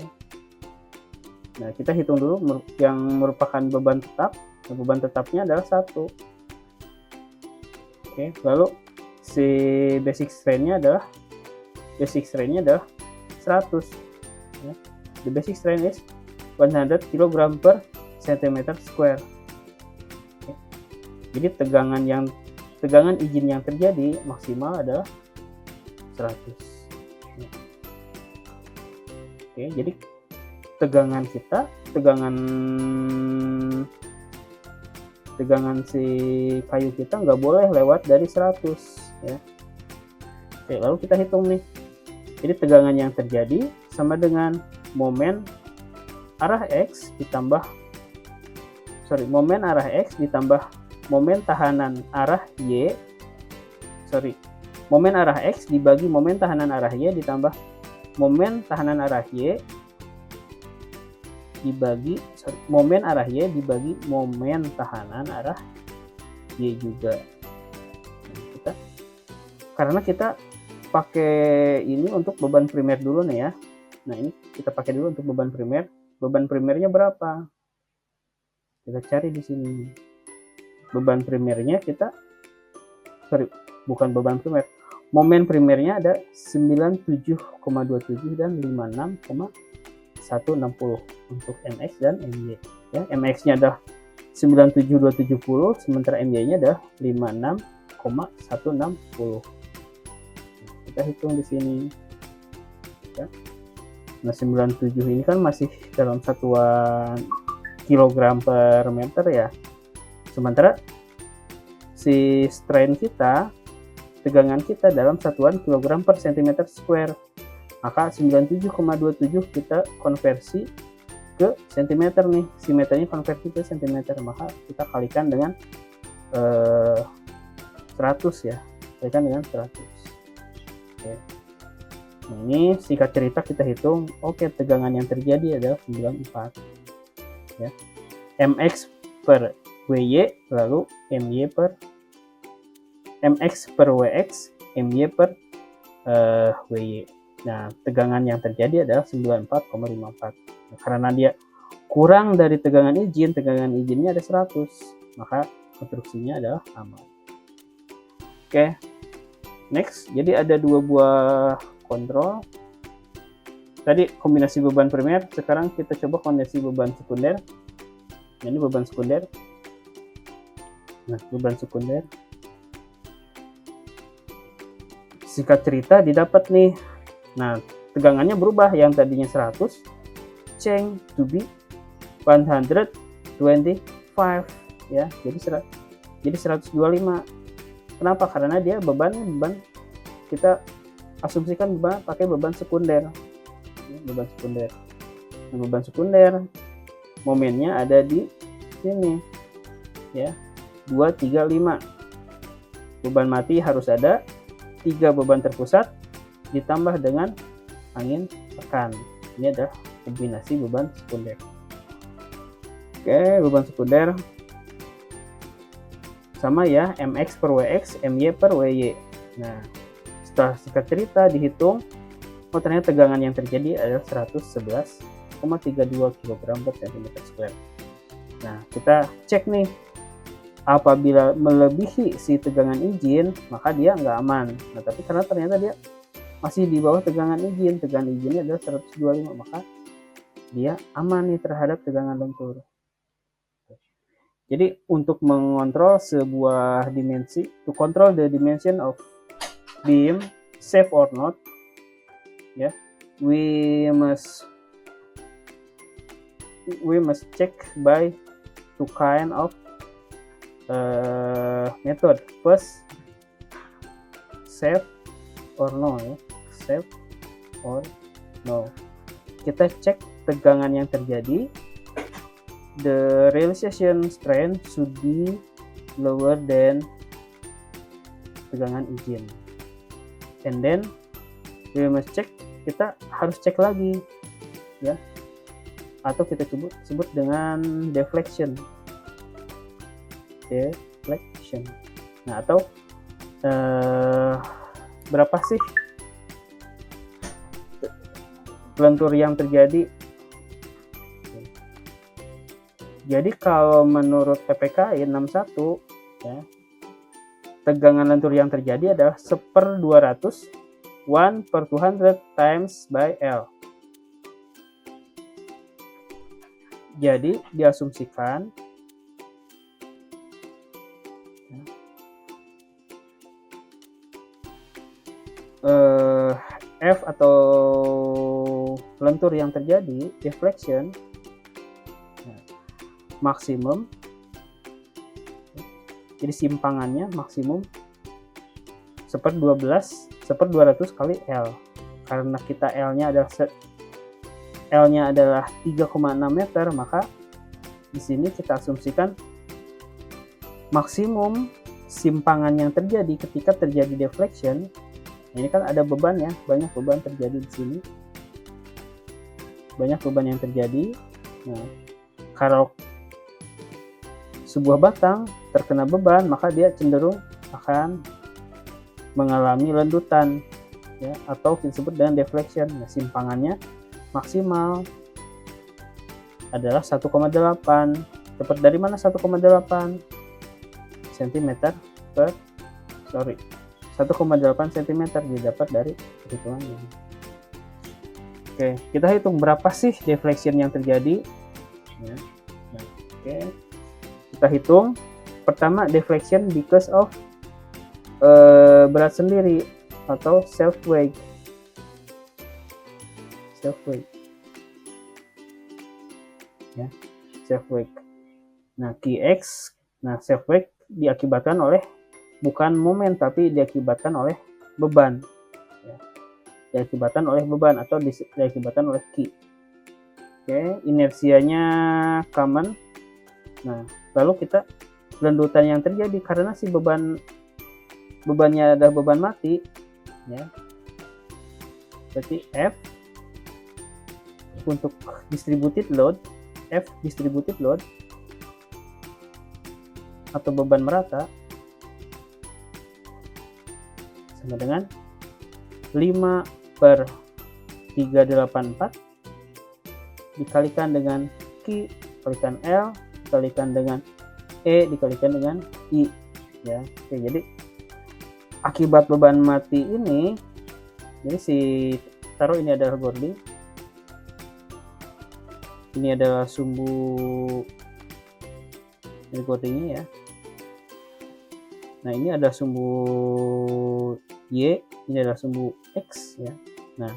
Nah, kita hitung dulu yang merupakan beban tetap. Nah, beban tetapnya adalah 1. Oke, lalu si basic strain-nya adalah 100. Ya. The basic strain is 100 kg per cm square. Oke. Jadi tegangan izin yang terjadi maksimal adalah 100. Ya. Oke, jadi tegangan si kayu kita nggak boleh lewat dari 100 ya. Oke, lalu kita hitung nih. Jadi tegangan yang terjadi sama dengan momen arah X ditambah momen tahanan arah Y, momen arah X dibagi momen tahanan arah Y ditambah momen tahanan arah Y dibagi momen arah Y dibagi momen tahanan arah Y juga. Karena kita pakai ini untuk beban primer dulu nih ya. Nah, ini kita pakai dulu untuk beban primer. Beban primernya berapa? Kita cari di sini. Beban primernya momen primernya ada 97,27 dan 56,160 untuk MX dan MY ya. MX-nya adalah 97270, sementara MY-nya adalah 56,160. Kita hitung di sini ya. Nah, 97 ini kan masih dalam satuan kilogram per meter ya. Sementara si strain kita, tegangan kita dalam satuan kilogram per centimeter square. Maka 97,27 kita konversi ke centimeter nih. Si meternya konversi ke centimeter, maka kita kalikan dengan 100 ya. Kalikan dengan 100. Oke. Nah, ini singkat cerita kita hitung. Oke, tegangan yang terjadi adalah 94 ya. MX per WY lalu MX per WX, MY per WY. Nah, tegangan yang terjadi adalah 94,54. Nah, karena dia kurang dari tegangan izinnya ada 100, maka konstruksinya adalah aman. Oke, next. Jadi ada 2 buah kontrol. tadi kombinasi beban primer, sekarang kita coba kombinasi beban sekunder. Nah, ini beban sekunder. Nah, beban sekunder. Singkat cerita didapat nih. Nah, tegangannya berubah, yang tadinya 100 change to be 125 ya. Jadi 125. Kenapa? Karena dia beban kita asumsikan pakai beban sekunder. Beban sekunder. Nah, beban sekunder momennya ada di sini ya, 2, 3, 5. Beban mati harus ada 3 beban terpusat ditambah dengan angin tekan. Ini adalah kombinasi beban sekunder. Oke, beban sekunder sama ya, mx per wx, my per wy. Nah, setelah singkat cerita dihitung, oh ternyata tegangan yang terjadi adalah 111,32 kg per cm². Nah, kita cek nih, apabila melebihi si tegangan izin, maka dia nggak aman. Nah, tapi karena ternyata dia masih di bawah tegangan izin, tegangan izinnya adalah 125, maka dia aman nih terhadap tegangan lentur. Jadi untuk mengontrol sebuah dimensi, to control the dimension of beam, safe or not, ya, we must check by two kind of method. First, safe or no, ya, safe or no. Kita cek tegangan yang terjadi. The realization strain should be lower than tegangan izin. And then we must check, kita harus cek lagi ya, atau kita sebut dengan deflection. Nah, atau berapa sih lentur yang terjadi? Jadi kalau menurut PPKI 61 ya, tegangan lentur yang terjadi adalah 1/200 1/200 times by L. Jadi diasumsikan F atau lentur yang terjadi, deflection, maksimum, jadi simpangannya maksimum 1/200 kali L. Karena kita L-nya adalah 3,6 meter, maka di sini kita asumsikan maksimum simpangan yang terjadi ketika terjadi deflection. Ini kan ada beban ya, banyak beban terjadi di sini, banyak beban yang terjadi. Nah, kalau sebuah batang terkena beban, maka dia cenderung akan mengalami lendutan ya, atau disebut dengan deflection. Nah, simpangannya maksimal adalah 1,8. Dapat dari mana 1,8 cm per 1,8 cm didapat dari perhitungan ini. Oke, kita hitung berapa sih deflection yang terjadi ya. Nah, oke, kita hitung. Pertama, deflection because of berat sendiri atau self weight. Ya, self weight. Nah, Kx, nah self weight diakibatkan oleh bukan momen, tapi diakibatkan oleh beban. Ya, diakibatkan oleh beban atau diakibatkan oleh Ki. Oke, inersianya common. Nah, lalu kita lendutan yang terjadi karena si bebannya adalah beban mati ya. Berarti F untuk distributed load, F distributed load atau beban merata sama dengan 5/384 dikalikan dengan Q dikalikan L dikalikan dengan E dikalikan dengan I ya. Oke, jadi akibat beban mati ini, jadi taruh ini adalah Gording, ini adalah sumbu recordingnya ya. Nah ini ada sumbu Y, ini adalah sumbu X ya. Nah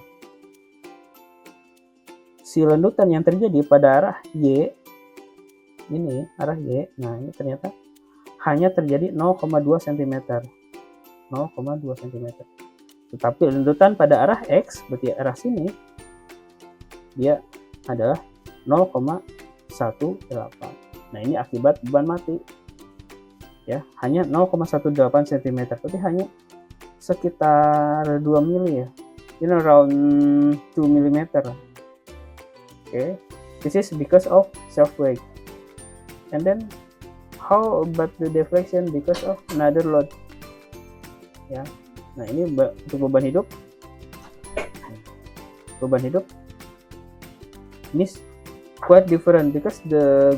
si lendutan yang terjadi pada arah Y ini arah Y, nah ini ternyata hanya terjadi 0,2 cm. 0,2 cm. Tetapi lendutan pada arah X, berarti arah sini, dia adalah 0,18. Nah ini akibat beban mati ya, hanya 0,18 cm, berarti hanya sekitar 2 mili ya, in around 2 mm. Okay, this is because of self weight. And then how about the deflection because of another load ya. Nah ini untuk beban hidup ini quite different because the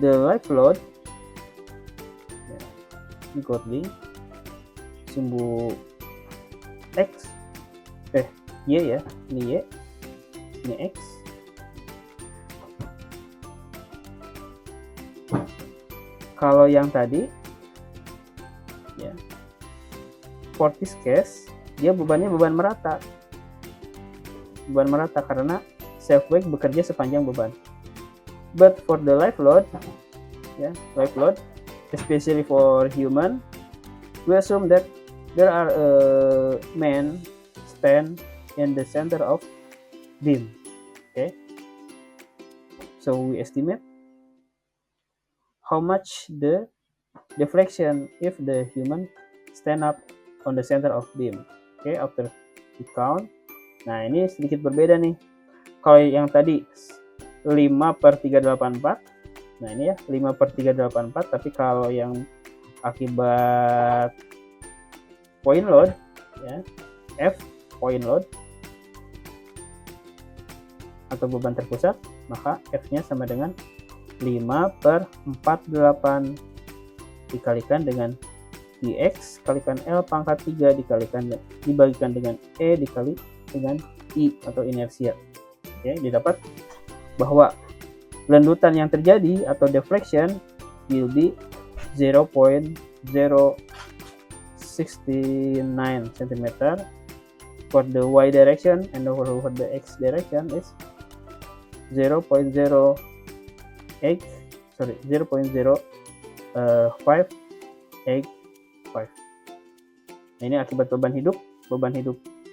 live load ya, ini Gording sumbu X Y ya, ini Y, ini X. Kalau yang tadi ya, for this case dia bebannya beban merata karena self weight bekerja sepanjang beban. But for the live load ya, live load especially for human, we assume that there are a man stand in the center of beam. Okay, so we estimate how much the deflection if the human stand up on the center of beam. Okay, after we count. Nah ini sedikit berbeda nih. Kalau yang tadi 5/384, nah ini ya 5/384, tapi kalau yang akibat point load ya, F point load atau beban terpusat, maka F-nya sama dengan 5/48 dikalikan dengan IX kalikan L pangkat 3 dibagikan dengan E dikali dengan I atau inersia. Oke, didapat bahwa lendutan yang terjadi atau deflection will be 0.069 cm for the Y direction, and for the X direction is 0.0585. Nah, ini akibat beban hidup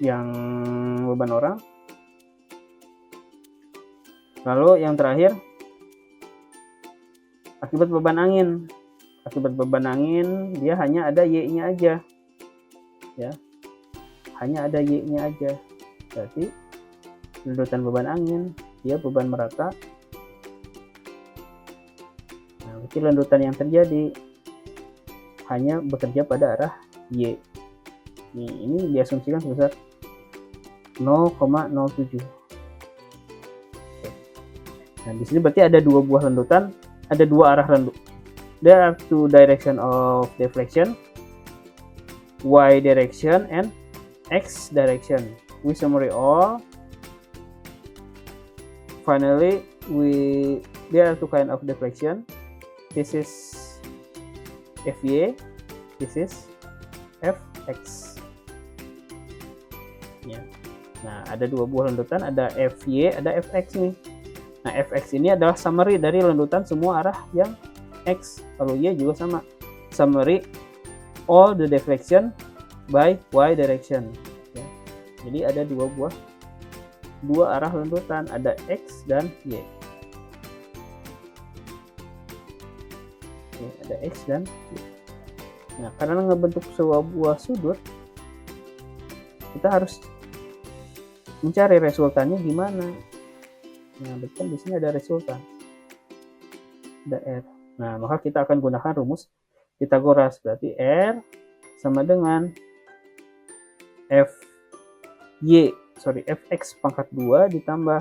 yang beban orang. Lalu yang terakhir akibat beban angin. Akibat beban angin dia hanya ada Y-nya aja. Ya. Hanya ada Y-nya aja. Berarti lendutan beban angin dia beban merata. Nah, berarti lendutan yang terjadi hanya bekerja pada arah Y. Ini diasumsikan sebesar 0,07. Nah, di sini berarti ada dua buah lendutan, ada dua arah lendutan. There are two direction of deflection, Y direction and X direction. We summary all. Finally, there are two kind of deflection. This is FY, this is FX. Ya. Nah, ada dua buah lendutan, ada FY, ada FX nih. Nah, FX ini adalah summary dari lendutan semua arah yang X. Kalau Y juga sama. Summary all the deflection by Y direction. Ya. Jadi ada dua arah lendutan, ada X dan Y. Oke, ada X dan Y. Nah, karena ngebentuk sebuah sudut, kita harus mencari resultannya gimana. Nah, betul di sini ada resultan, ada R. Nah, maka kita akan gunakan rumus Pythagoras. Berarti R sama dengan Fx pangkat 2 ditambah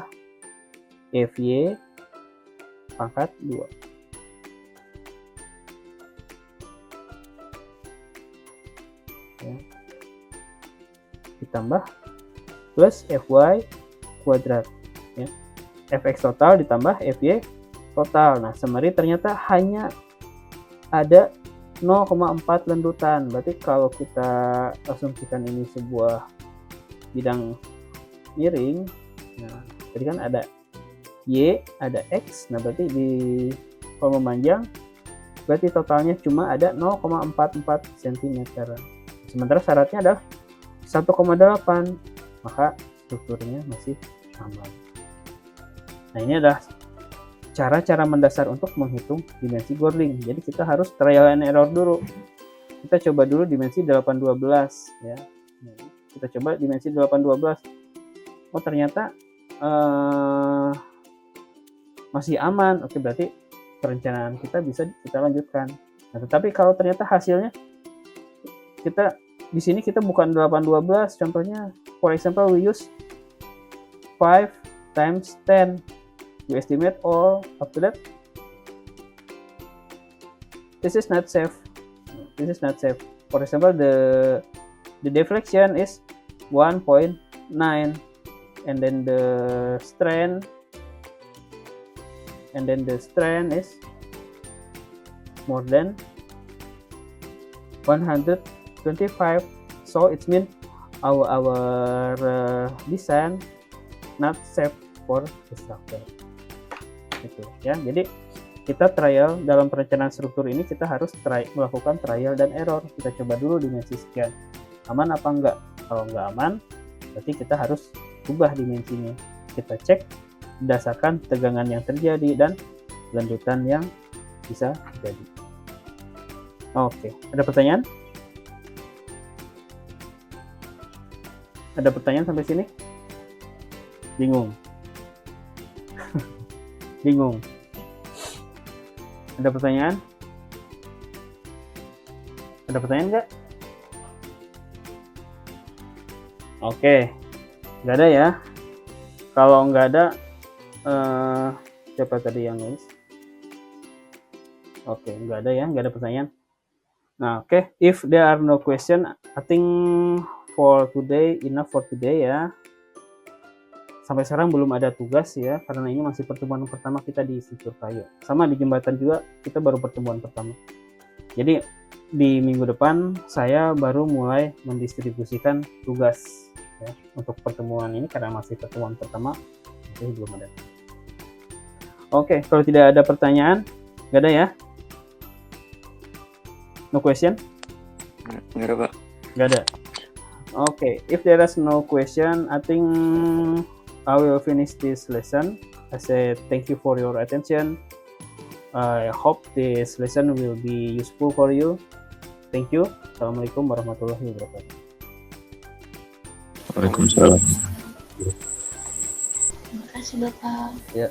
Fy pangkat 2. Ya. Ditambah plus Fy kuadrat. ya. Fx total ditambah Fy total. Nah, summary ternyata hanya ada 0,4 lendutan. Berarti kalau kita asumsikan ini sebuah bidang miring, nah tadi kan ada Y, ada X, nah berarti di kalau memanjang berarti totalnya cuma ada 0,44 cm. Sementara syaratnya adalah 1,8, maka strukturnya masih aman. Nah, ini adalah cara-cara mendasar untuk menghitung dimensi Gording. Jadi kita harus trial and error dulu. Kita coba dulu dimensi 812 ya. Kita coba dimensi 812. Oh, ternyata masih aman. Oke, berarti perencanaan kita bisa kita lanjutkan. Nah, tetapi kalau ternyata hasilnya kita di sini kita bukan 812, contohnya for example we use 5 times 10. We estimate all after that. This is not safe. This is not safe. For example, the deflection is 1.9 and then the strain is more than 125. So it means our design not safe for the structure. Gitu ya. Jadi kita trial dalam perencanaan struktur ini, kita harus melakukan trial dan error. Kita coba dulu dimensi sekian, aman apa enggak. Kalau enggak aman, berarti kita harus ubah dimensinya. Kita cek berdasarkan tegangan yang terjadi dan lendutan yang bisa terjadi. Oke, ada pertanyaan? Ada pertanyaan sampai sini? Bingung? Bingung? Ada pertanyaan? Ada pertanyaan nggak? Oke, nggak ada ya. Kalau nggak ada, siapa tadi yang nulis? Oke, nggak ada ya, nggak ada pertanyaan. Nah, oke. If there are no question, I think for today, enough for today ya. Sampai sekarang belum ada tugas ya, karena ini masih pertemuan pertama kita di Secure Kayu. Sama di jembatan juga, kita baru pertemuan pertama. Jadi, di minggu depan, saya baru mulai mendistribusikan tugas ya, untuk pertemuan ini, karena masih pertemuan pertama, jadi belum ada. Oke, kalau tidak ada pertanyaan, nggak ada ya? No question? Nggak ada, Pak. Nggak ada. Okay, if there is no question, I think I will finish this lesson. I say thank you for your attention. I hope this lesson will be useful for you. Thank you. Assalamualaikum warahmatullahi wabarakatuh. Waalaikumsalam. Terima kasih Bapak. Ya.